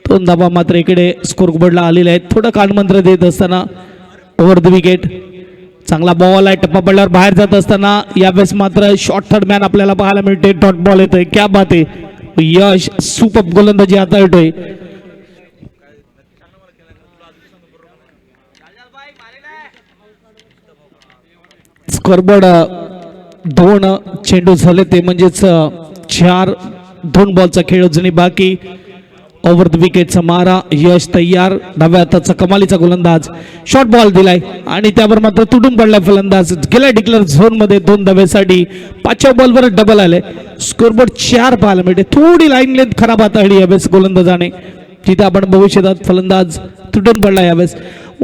2 धावा मात्र इकडे स्कोरबोर्डला आलेले आहेत. थोडं कानमंत्र देत असताना ओव्हर द विकेट. चांगला बॉल आहे, टप्पा पडल्यावर बाहेर जात असताना यावेळेस मात्र शॉर्ट थर्ड मॅन आपल्याला पाहायला मिळते. डॉट बॉल येतोय, क्या बात आहे. यश सुपर गोलंदाजी आता येतोय. स्कोरबोर्ड 2 चेंडू झाले, ते म्हणजेच 2 बॉलचा खेळ अजूनही बाकी. ओव्हर द विकेटचा मारा, यश तयार. डाव्या हाताचा कमालीचा गोलंदाज, शॉर्ट बॉल दिलाय आणि त्यावर मात्र तुटून पडलाय फलंदाज. गेलाय डिक्लेअर झोन मध्ये 2 धावेसाठी. 5व्या बॉलवर डबल आले. स्कोरबोर्ड 4 पाहायला मिळते. थोडी लाईन लेंथ खराब हाताळली यावेळेस गोलंदाजाने. जिथे आपण बघू शकतात फलंदाज तुटून पडला यावेळेस.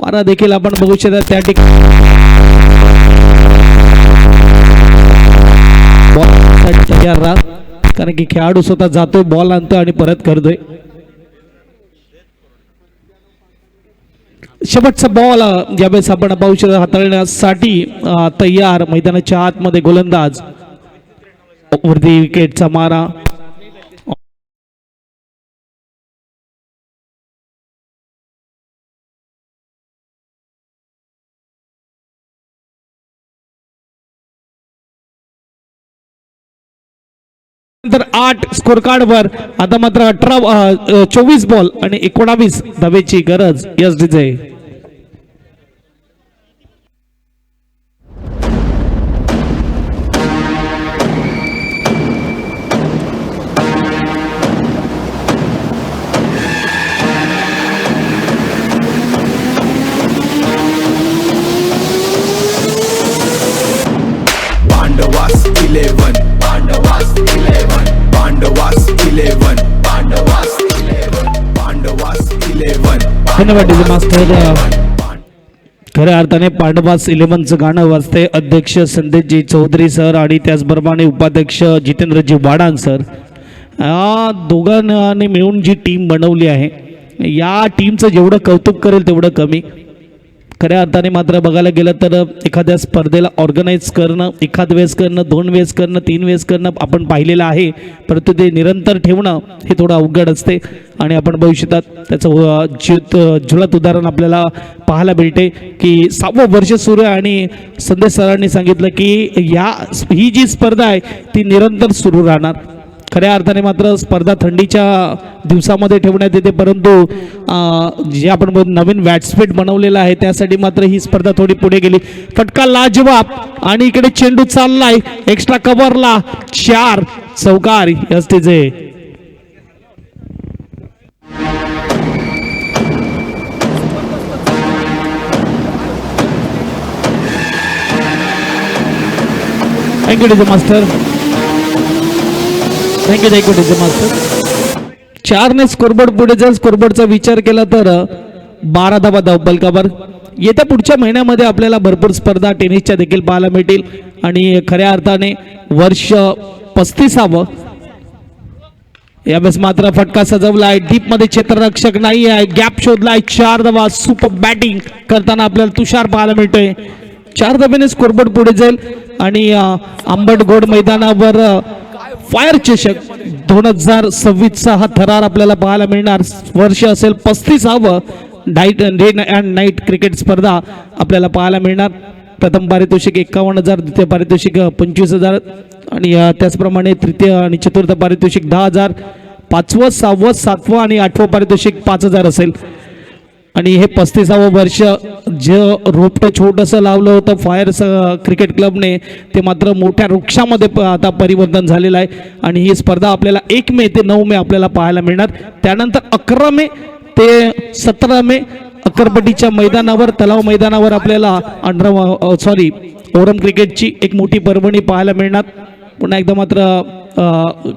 वारा देखील आपण बघू शकतात त्या ठिकाणी. बॉल तयार राहा, कारण की खेळाडू स्वतः जातोय, बॉल आणतो आणि परत करतोय. शेवटचा बॉल यावेळेस आपण पाहू शकतो हाताळण्यासाठी तयार. मैदानाच्या आतमध्ये गोलंदाज. वरती विकेटचा मारा. नंतर 8 स्कोर कार्डवर आता मात्र 24 बॉल आणि 19 धावेची गरज एसडीचे. पांडवास 11, पांडवास 11, पांडवास 11, पांडवास 11, पांडवास 11. धन्यवाद डीजे मास्टर. खऱ्या अर्थाने पांडवास 11चं गाणं वाजते अध्यक्ष संदेशजी चौधरी सर आणि त्याचबरोबर उपाध्यक्ष जितेंद्रजी वाडान सर. या दोघांनी मिळून जी टीम बनवली आहे, या टीमचं जेवढं कौतुक करेल तेवढं कमी. खऱ्या अर्थाने मात्र बघायला गेलं तर एखाद्या स्पर्धेला ऑर्गनाईज करणं, एखाद वेळेस करणं, 2 वेळेस करणं, 3 वेळेस करणं आपण पाहिलेलं आहे, परंतु ते निरंतर ठेवणं हे थोडं अवघड असते. आणि आपण भविष्यात त्याचं झुलत उदाहरण आपल्याला पाहायला मिळते की 6वं वर्ष सुरू आहे आणि संदेश सरांनी सांगितलं की ही जी स्पर्धा आहे ती निरंतर सुरू राहणार. खऱ्या अर्थाने मात्र स्पर्धा थंडीच्या दिवसामध्ये ठेवण्यात येते, परंतु जे आपण नवीन व्हॅटस्पीड बनवलेला आहे त्यासाठी मात्र ही स्पर्धा थोडी पुढे गेली. फटका लाजवाब आणि इकडे चेंडू चाललाय एक्स्ट्रा कव्हरला. 4 चौकार एसटीचे. Thank you DJ master. Thank you DJ master. 4 ने स्कोरबोर्ड पुढे जर स्कोरबोर्डचा विचार केला तर 12 धावा धावफलकावर. येत्या पुढच्या महिन्यामध्ये आपल्याला भरपूर स्पर्धा टेनिसच्या देखील पाहायला मिळतील आणि खऱ्या अर्थाने वर्ष 35व. यावेळेस मात्र फटका सजवलाय, डीप मध्ये क्षेत्ररक्षक नाही आहे, गॅप शोधलाय. 4 धावा. सुपर बॅटिंग करताना आपल्याला तुषार पाहायला मिळतोय. 4 धावेने स्कोरबोर्ड पुढे जाईल आणि आंबटगोड मैदानावर फायर चषक 2026चा हा थरार आपल्याला पाहायला मिळणार. वर्ष असेल 35व. डे अँड नाईट क्रिकेट स्पर्धा आपल्याला पाहायला मिळणार. प्रथम पारितोषिक 51,000, द्वितीय पारितोषिक 25,000 आणि त्याचप्रमाणे तृतीय आणि चतुर्थ पारितोषिक 10,000, 5वं 6वं 7वं आणि 8वं पारितोषिक 5,000 असेल. आणि हे 35वं वर्ष जे रोपटं छोटंसं लावलं होतं फायर्स क्रिकेट क्लबने ते मात्र मोठ्या वृक्षामध्ये आता परिवर्तन झालेलं आहे. आणि ही स्पर्धा आपल्याला 1 मे ते 9 मे आपल्याला पाहायला मिळणार. त्यानंतर 11 मे ते 17 मे अक्करपट्टीच्या मैदानावर, तलाव मैदानावर आपल्याला ओरम क्रिकेटची एक मोठी पर्वणी पाहायला मिळणार. पुन्हा एकदा मात्र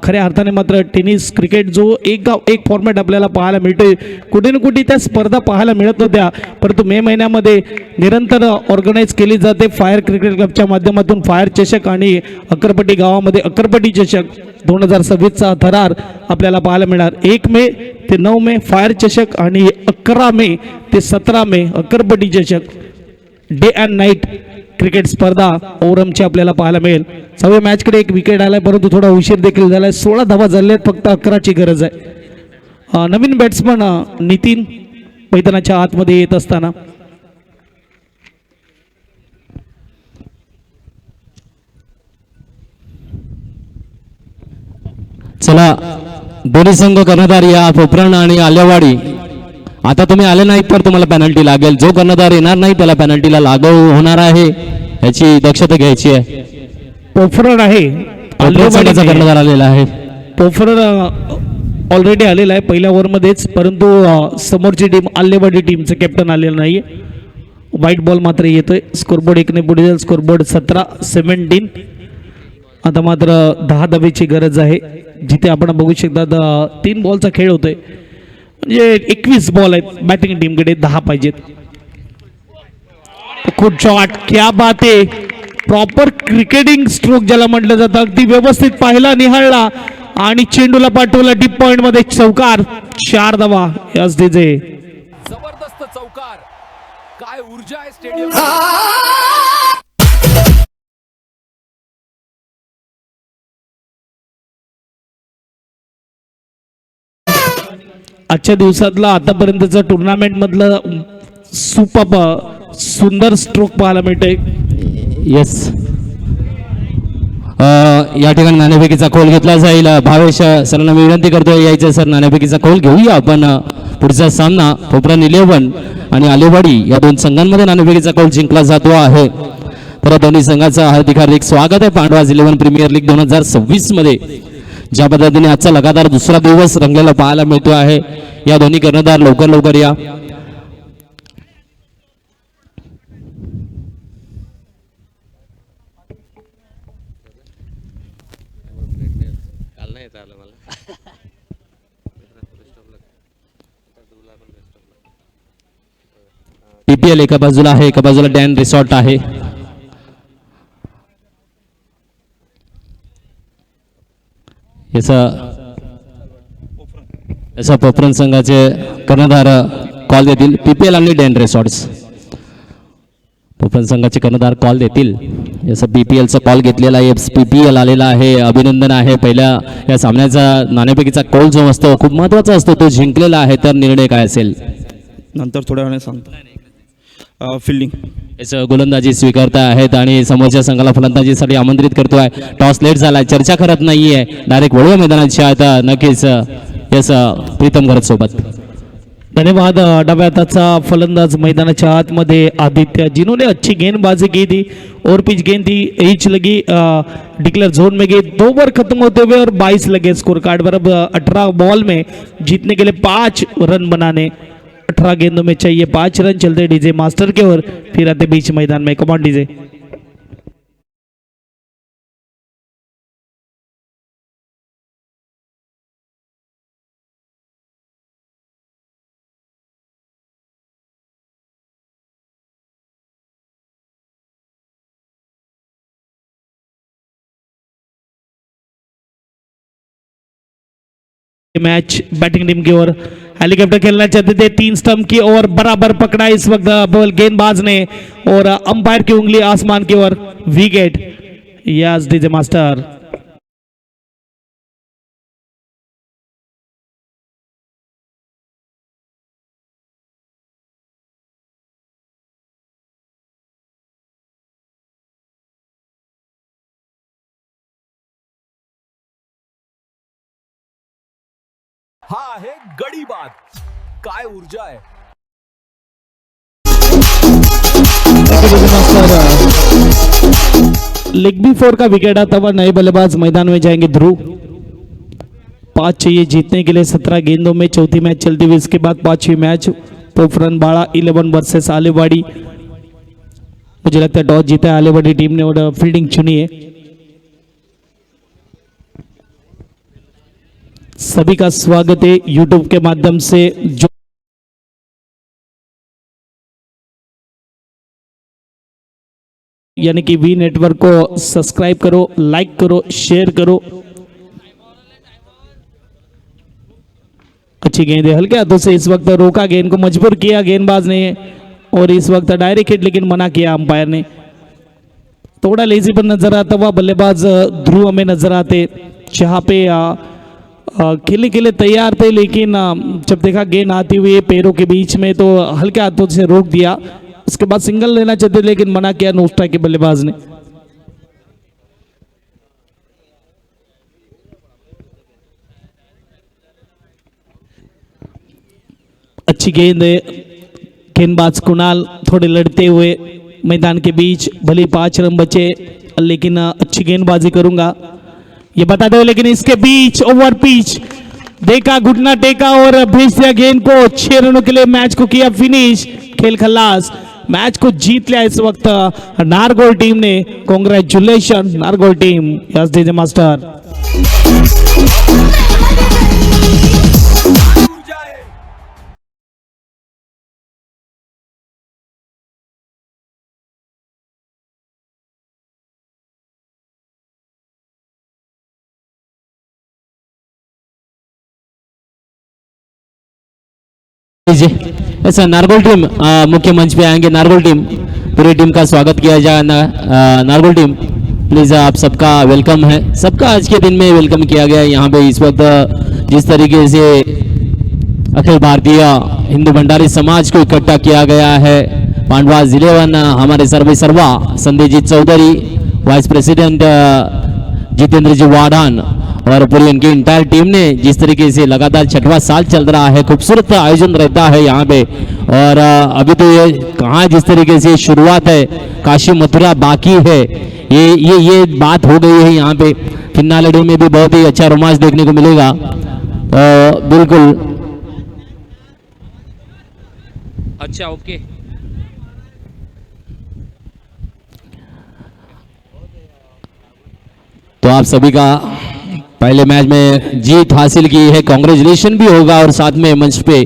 खऱ्या अर्थाने मात्र टेनिस क्रिकेट जो एक फॉर्मॅट आपल्याला पाहायला मिळतोय, कुठे ना कुठे त्या स्पर्धा पाहायला मिळत नव्हत्या, परंतु मे महिन्यामध्ये निरंतर ऑर्गनाईज केली जाते फायर क्रिकेट क्लबच्या माध्यमातून. फायर चषक आणि अक्करपट्टी गावामध्ये अक्करपट्टी चषक 2026चा थरार आपल्याला पाहायला मिळणार. 1 मे ते 9 मे फायर चषक आणि 11 मे ते 17 मे अक्करपट्टी चषक डे अँड नाईट क्रिकेट स्पर्धा ओरमची आपल्याला पाहायला मिळेल. 6व्या मॅचकडे एक विकेट आलाय, परंतु थोडा उशीर देखील झालाय. 16 धावा झाल्या आहेत, फक्त 11ची गरज आहे. नवीन बॅट्समन नितीन मैदानाच्या आतमध्ये येत असताना चला दोन्ही संघ कर्णधार या पोपरण आणि आलेवाडी. आता तुम्ही आले नाहीत तर तुम्हाला पेनल्टी लागेल. जो कर्णधार येणार नाही त्याला पेनल्टीला लागू होणार आहे, याची दक्षता घ्यायची आहे. पोफरण आहे, संघाचा कर्णधार आलेला आहे. पोफरण ऑलरेडी आलेला आहे पहिल्या ओव्हरमध्येच, परंतु समोरची टीम आलेवाडी टीमचं कॅप्टन आलेलं नाहीये. व्हाईट बॉल मात्र येतोय. स्कोरबोर्ड 1ने पुढे जाईल. स्कोरबोर्ड 17-17. आता मात्र 10 धावेची गरज आहे. जिथे आपण बघू शकता 3 बॉलचा खेळ होतोय, म्हणजे 21 बॉल आहेत बॅटिंग टीमकडे, 10 पाहिजेत. खूप शॉट, क्या बात आहे. प्रॉपर क्रिकेटिंग स्ट्रोक ज्याला म्हटलं जातं, अगदी व्यवस्थित पाहिला, निहाळला आणि चेंडूला पाठवला डीप पॉइंट मध्ये. चौकार, 4 धावा. यस डीजे, जबरदस्त चौकार. काय ऊर्जा आहे स्टेडियम. आजच्या दिवसातला आतापर्यंतचा टुर्नामेंट मधलं सुंदर स्ट्रोक पाहायला मिळतोय. येस, या ठिकाणी नाणेफेकीचा कौल घेतला जाईल. भावेश सरांना मी विनंती करतोय यायचं सर, नाणेफेकीचा कौल घेऊया आपण. पुढचा सामना पोपरण 11 आणि आलेवाडी या 2 संघांमध्ये नाणेफेकीचा कौल जिंकला जातो आहे. तर दोन्ही संघाचं हार्दिक हार्दिक स्वागत आहे पांडवाज 11 प्रीमियर लीग 2026 मध्ये. ज्या पद्धतीने आजचा लगातार दुसरा दिवस रंगलेला पाहायला मिळतो आहे. या दोन्ही कर्णधार लवकर लवकर या. PPL एका बाजूला आहे, एका बाजूला डॅन रिसॉर्ट आहे. याचा पोपरण संघाचे कर्णधार कॉल देतील. PPL आणि डॅन रिसॉर्ट्स पोपरण संघाचे कर्णधार कॉल देतील. याचा PPLचा कॉल घेतलेला आहे. PPL आलेला आहे. अभिनंदन आहे. पहिल्या या सामन्याचा नाणेफेकीचा कौल जो असतो खूप महत्त्वाचा असतो, तो जिंकलेला आहे. तर निर्णय काय असेल नंतर थोड्या वेळाने सांगतो. फिल्डिंग याचं गोलंदाजी स्वीकारता आहेत आणि समोरच्या संघाला फलंदाजीसाठी आमंत्रित करतोय. टॉस लेट झाला, चर्चा करत नाहीये, डायरेक्ट वळूया मैदानाची. आता नक्कीच यस प्रीतम घरत सोबत. धन्यवाद. डाव्या हाताचा फलंदाज मैदानाच्या आतमध्ये आदित्य, जिन्होंने अच्छी गेंदबाजी की थी और पिच गेंद थी, ईच लगी डिक्लेयर जोन में गई. 2 ओवर खत्म होते हुए और 22 लगे स्कोर कार्ड पर. अब 18 बॉल में जीतने के लिए 5 रन बनाने, 18 गेंदों में चाहिए 5 रन. चलते डीजे मास्टर के ओर, फिर आते बीच मैदान में. कमान डीजे. मैच बैटिंग टीम की ओर हेलीकॉप्टर खेलना चाहते थे. 3 स्टंप की ओर बराबर पकड़ा इस वक्त बॉल गेंदबाज ने और अंपायर की उंगली आसमान की ओर. विकेट. Yes DJ master. हा आहे गडी बाद. काय ऊर्जा आहे. लेग बी 4 का विकेट आता हुआ नए बल्लेबाज मैदान में जाएंगे ध्रुव. 5 चाहिए जीतने के लिए 17 गेंदों में चौथी मैच चलती हुई. इसके बाद 5वीं मैच पोफरन बाड़ा 11 वर्सेस आलेवाड़ी. मुझे लगता है टॉस जीता है आलेवाड़ी टीम ने और फील्डिंग चुनी है. सभी का स्वागत है यूट्यूब के माध्यम से. जो यानी कि वी नेटवर्क को सब्सक्राइब करो, लाइक करो, शेयर करो. अच्छी गेंद है, हल्के हाथों से इस वक्त रोका, गेंद को मजबूर किया गेंदबाज ने और इस वक्त डायरेक्ट हिट लेकिन मना किया अंपायर ने. थोड़ा लेजी पर नजर आता हुआ बल्लेबाज ध्रुव हमें नजर आते, जहाँ पे खेलने के लिए तैयार थे, लेकिन जब देखा गेंद आती हुई पैरों के बीच में तो हल्के हाथों से रोक दिया. उसके बाद सिंगल लेना चाहते लेकिन मना किया नो स्ट्राइक के बल्लेबाज ने. अच्छी गेंद है, गेंदबाज कुणाल थोड़े लड़ते हुए मैदान के बीच. भले 5 रन बचे लेकिन अच्छी गेंदबाजी करूंगा ये बताते हुए, लेकिन इसके बीच ओवर पिच देखा, घुटना टेका और भेज दिया गेंद को. 6 रनों के लिए मैच को किया फिनिश. खेल खल्लास, मैच को जीत लिया इस वक्त नारगोल टीम ने. Congratulation Nargol team. Yes DJ master. ऊर्जा आहे. ऐसा नारगोल टीम मुख्य मंच पे आएंगे. नारगोल टीम, पूरी टीम का स्वागत किया जाएगा. नारगोल टीम प्लीज आप सबका वेलकम है. सबका आज के दिन में वेलकम किया गया है. यहाँ पे इस वक्त जिस तरीके से अखिल भारतीय हिंदू भंडारी समाज को इकट्ठा किया गया है. पांडवास 11 हमारे सर्वे सर्वा संदेजीत चौधरी, वाइस प्रेसिडेंट जितेंद्र जी वाडान और पूरी इनकी इंटायर टीम ने जिस तरीके से लगातार 6वां साल चल रहा है, खूबसूरत आयोजन रहता है यहाँ पे. और अभी तो ये कहाँ जिस तरीके से शुरुआत है, काशी मथुरा बाकी है. ये बात हो गई है यहाँ पे. फिनाले डे में भी बहुत ही अच्छा रोमांच देखने को मिलेगा. तो बिल्कुल अच्छा, ओके. तो आप सभी का पहले मैच में जीत हासिल की है, कांग्रेचुलेशन भी होगा और साथ में मंच पे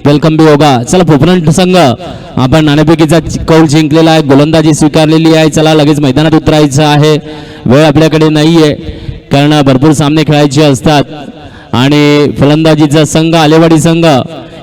वेलकम भी होगा. चला पोपरन संघ आपण नाणेफेकीचा कौल जिंकलेला आहे, गोलंदाजी स्वीकारलेली आहे. चला लगेच मैदानात उतरायचं आहे. वेळ आपल्याकडे नाही आहे कारण भरपूर सामने खेळायचे असतात. आणि फलंदाजीचा संघ आलेवाडी संघ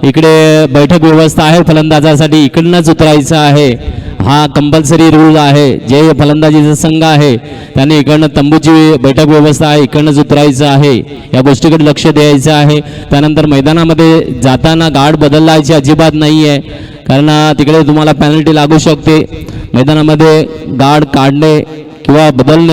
इकडे बैठक व्यवस्था आहे फलंदाजासाठी, इकडनंच उतरायचं आहे. हा कंपल्सरी रूल आहे. जे फलंदाजीचा संघ आहे त्याने इकडनं तंबूची बैठक व्यवस्था आहे, इकडनंच उतरायचं आहे. या गोष्टीकडे लक्ष द्यायचं आहे. त्यानंतर मैदानामध्ये जाताना गार्ड बदलायची अजिबात नाही आहे कारण तिकडे तुम्हाला पेनल्टी लागू शकते. मैदानामध्ये गार्ड काढणे किंवा बदलणे